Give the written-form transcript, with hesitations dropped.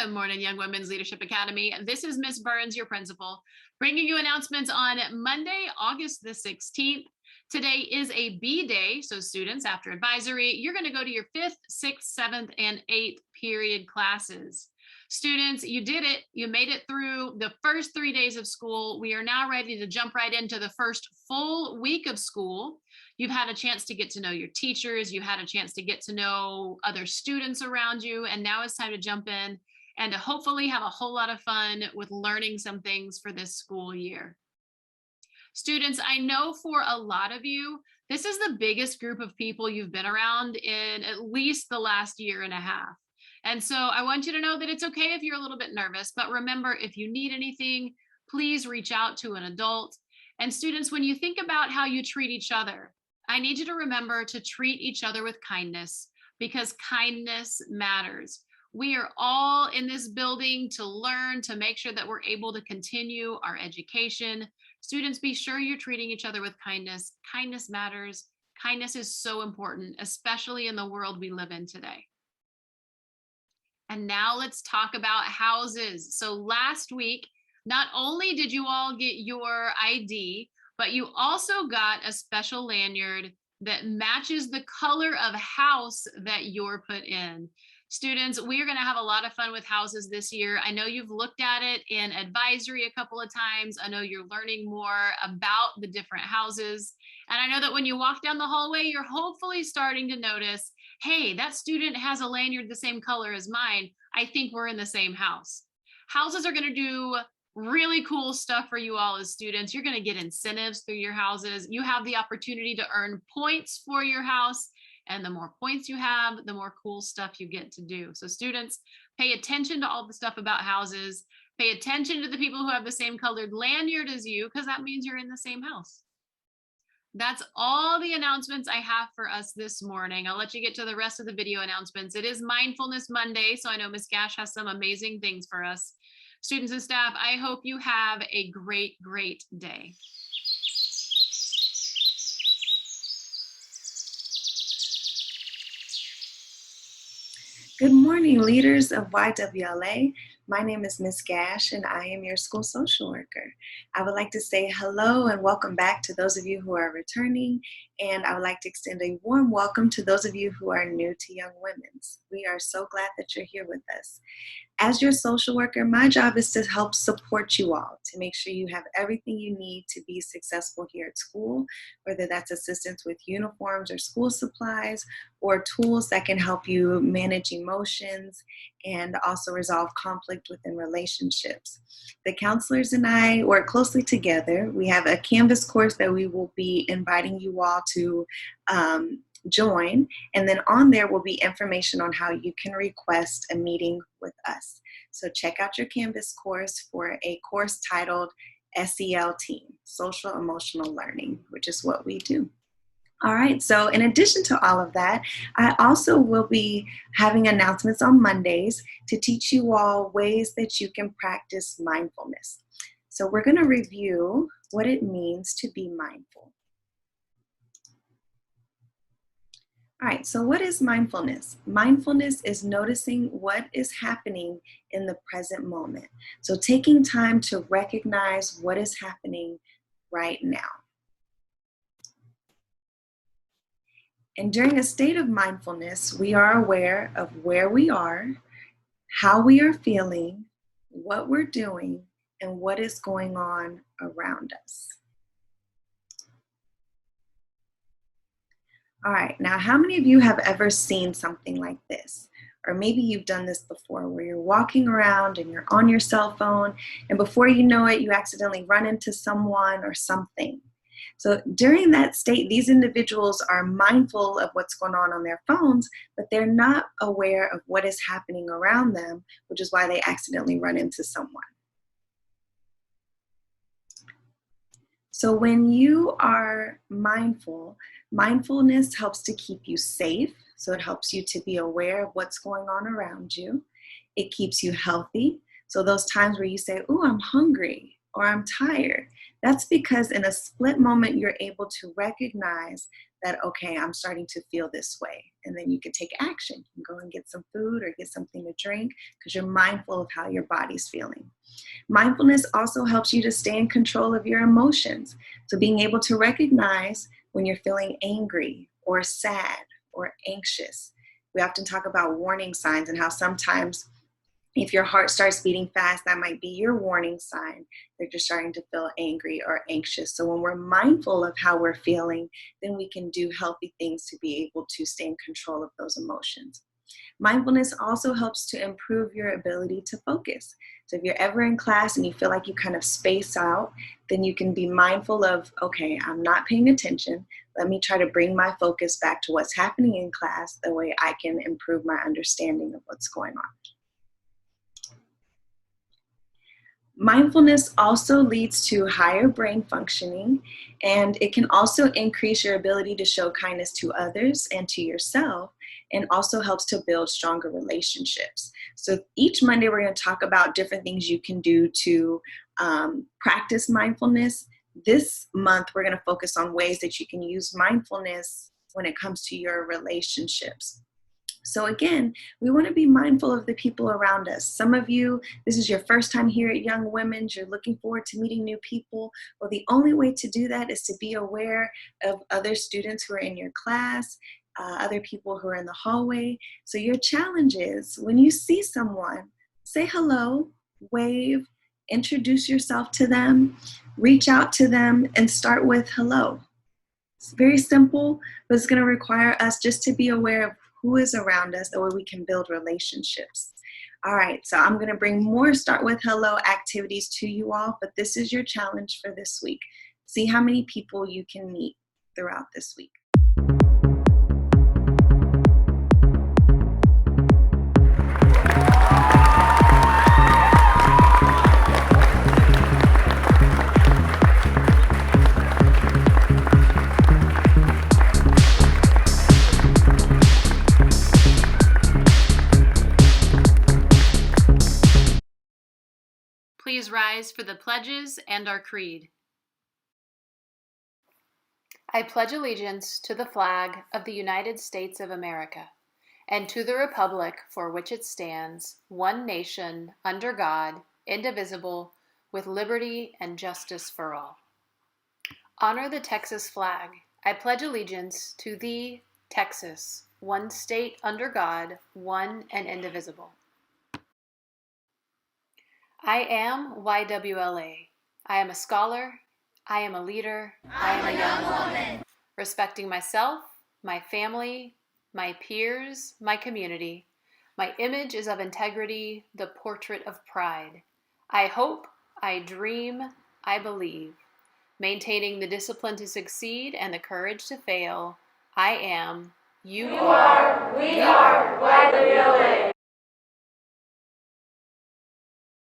Good morning, Young Women's Leadership Academy. This is Miss Burns, your principal, bringing you announcements on Monday, August the 16th. Today is a B day, so students, after advisory, you're going to go to your 5th, 6th, 7th, and 8th period classes. Students, you did it. You made it through the first 3 days of school. We are now ready to jump right into the first full week of school. You've had a chance to get to know your teachers. You've had a chance to get to know other students around you. And now it's time to jump in and to hopefully have a whole lot of fun with learning some things for this school year. Students, I know for a lot of you, this is the biggest group of people you've been around in at least the last year and a half. And so I want you to know that it's okay if you're a little bit nervous, but remember, if you need anything, please reach out to an adult. And students, when you think about how you treat each other, I need you to remember to treat each other with kindness, because kindness matters. We are all in this building to learn, to make sure that we're able to continue our education. Students, be sure you're treating each other with kindness. Kindness matters. Kindness is so important, especially in the world we live in today. And now let's talk about houses. So last week, not only did you all get your ID, but you also got a special lanyard that matches the color of house that you're put in. Students, we are going to have a lot of fun with houses this year. I know you've looked at it in advisory a couple of times. I know you're learning more about the different houses. And I know that when you walk down the hallway, you're hopefully starting to notice, hey, that student has a lanyard the same color as mine. I think we're in the same house. Houses are going to do really cool stuff for you all as students. You're going to get incentives through your houses. You have the opportunity to earn points for your house. And the more points you have, the more cool stuff you get to do. So students, pay attention to all the stuff about houses. Pay attention to the people who have the same colored lanyard as you, because that means you're in the same house. That's all the announcements I have for us this morning. I'll let you get to the rest of the video announcements. It is Mindfulness Monday, so I know Miss Gash has some amazing things for us. Students and staff, I hope you have a great, great day. Good morning, leaders of YWLA. My name is Miss Gash, and I am your school social worker. I would like to say hello and welcome back to those of you who are returning, and I would like to extend a warm welcome to those of you who are new to Young Women's. We are so glad that you're here with us. As your social worker, my job is to help support you all, to make sure you have everything you need to be successful here at school, whether that's assistance with uniforms or school supplies, or tools that can help you manage emotions and also resolve conflict within relationships. The counselors and I work closely together. We have a Canvas course that we will be inviting you all to join, and then on there will be information on how you can request a meeting with us. So check out your Canvas course for a course titled SEL Team, Social Emotional Learning, which is what we do. All right, so in addition to all of that, I also will be having announcements on Mondays to teach you all ways that you can practice mindfulness. So we're going to review what it means to be mindful. All right, so what is mindfulness? Mindfulness is noticing what is happening in the present moment. So taking time to recognize what is happening right now. And during a state of mindfulness, we are aware of where we are, how we are feeling, what we're doing, and what is going on around us. All right, now how many of you have ever seen something like this? Or maybe you've done this before, where you're walking around and you're on your cell phone, and before you know it, you accidentally run into someone or something. So during that state, these individuals are mindful of what's going on their phones, but they're not aware of what is happening around them, which is why they accidentally run into someone. So when you are mindful, mindfulness helps to keep you safe. So it helps you to be aware of what's going on around you. It keeps you healthy. So those times where you say, "Ooh, I'm hungry," or "I'm tired," That's because in a split moment, you're able to recognize that, okay, I'm starting to feel this way. And then you can take action. You can go and get some food or get something to drink because you're mindful of how your body's feeling. Mindfulness also helps you to stay in control of your emotions. So being able to recognize when you're feeling angry or sad or anxious. We often talk about warning signs and how sometimes if your heart starts beating fast, that might be your warning sign that you're starting to feel angry or anxious. So when we're mindful of how we're feeling, then we can do healthy things to be able to stay in control of those emotions. Mindfulness also helps to improve your ability to focus. So if you're ever in class and you feel like you kind of space out, then you can be mindful of, okay, I'm not paying attention. Let me try to bring my focus back to what's happening in class. That way I can improve my understanding of what's going on. Mindfulness also leads to higher brain functioning, and it can also increase your ability to show kindness to others and to yourself, and also helps to build stronger relationships. So each Monday, we're going to talk about different things you can do to practice mindfulness. This month, we're going to focus on ways that you can use mindfulness when it comes to your relationships. So again, we want to be mindful of the people around us. Some of you, this is your first time here at Young Women's. You're looking forward to meeting new people. Well, the only way to do that is to be aware of other students who are in your class, other people who are in the hallway. So your challenge is when you see someone, say hello, wave, introduce yourself to them, reach out to them, and start with hello. It's very simple, but it's going to require us just to be aware of who is around us, that way we can build relationships. All right, so I'm going to bring more start with hello activities to you all, but this is your challenge for this week. See how many people you can meet throughout this week. Please rise for the pledges and our creed. I pledge allegiance to the flag of the United States of America and to the republic for which it stands, one nation, under God, indivisible, with liberty and justice for all. Honor the Texas flag. I pledge allegiance to thee, Texas, one state under God, one and indivisible. I am YWLA. I am a scholar. I am a leader. I am a young woman. Respecting myself, my family, my peers, my community. My image is of integrity, the portrait of pride. I hope, I dream, I believe. Maintaining the discipline to succeed and the courage to fail. I am, you are, we are YWLA.